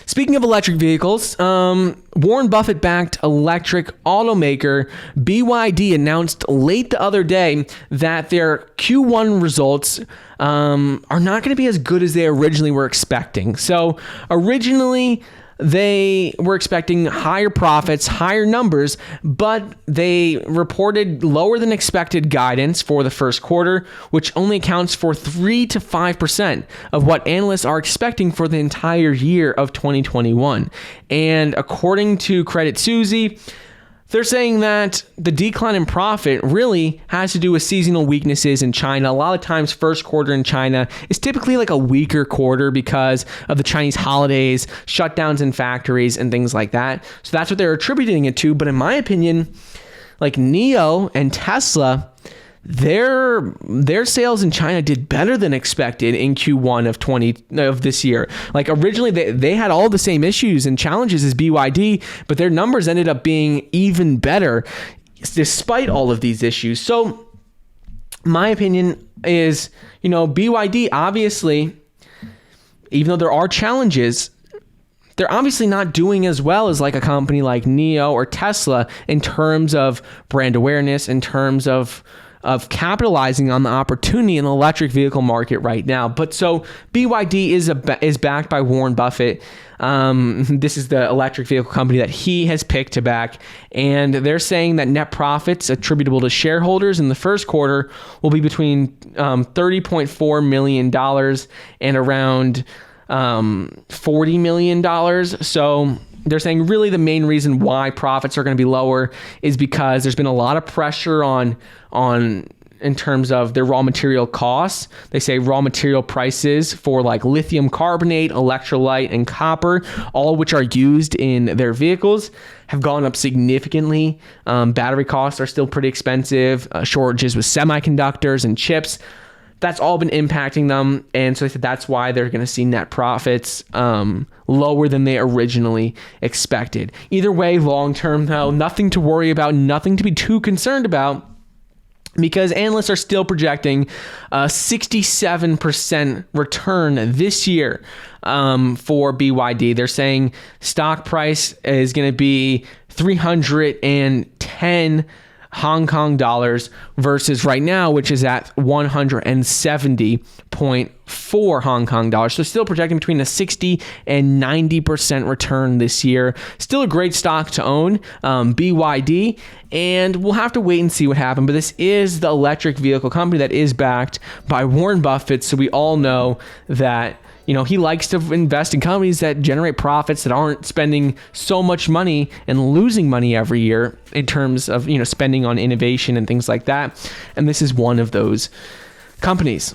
Speaking of electric vehicles, Warren Buffett-backed electric automaker BYD announced late the other day that their Q1 results are not going to be as good as they originally were expecting. So originally, they were expecting higher profits, higher numbers, but they reported lower than expected guidance for the first quarter, which only accounts for 3 to 5% of what analysts are expecting for the entire year of 2021. And according to Credit Suisse, they're saying that the decline in profit really has to do with seasonal weaknesses in China. A lot of times, first quarter in China is typically like a weaker quarter because of the Chinese holidays, shutdowns in factories, and things like that. So that's what they're attributing it to. But in my opinion, like NIO and Tesla, their sales in China did better than expected in Q1 of this year. Like originally they had all the same issues and challenges as BYD, but their numbers ended up being even better despite all of these issues. So my opinion is, BYD obviously, even though there are challenges, they're obviously not doing as well as like a company like NIO or Tesla in terms of brand awareness, in terms of capitalizing on the opportunity in the electric vehicle market right now. But so BYD is backed by Warren Buffett. This is the electric vehicle company that he has picked to back. And they're saying that net profits attributable to shareholders in the first quarter will be between $30.4 million and around $40 million. So they're saying really the main reason why profits are going to be lower is because there's been a lot of pressure on in terms of their raw material costs. They say raw material prices for like lithium carbonate, electrolyte, and copper, all of which are used in their vehicles, have gone up significantly. Battery costs are still pretty expensive. Shortages with semiconductors and chips. That's all been impacting them. And so they said that's why they're going to see net profits lower than they originally expected. Either way, long term, though, nothing to worry about, nothing to be too concerned about, because analysts are still projecting a 67% return this year for BYD. They're saying stock price is going to be 310 Hong Kong dollars versus right now, which is at 170.4 Hong Kong dollars. So still projecting between a 60 and 90% return this year. Still a great stock to own, BYD, and we'll have to wait and see what happens. But this is the electric vehicle company that is backed by Warren Buffett. So we all know that he likes to invest in companies that generate profits, that aren't spending so much money and losing money every year in terms of, spending on innovation and things like that. And this is one of those companies.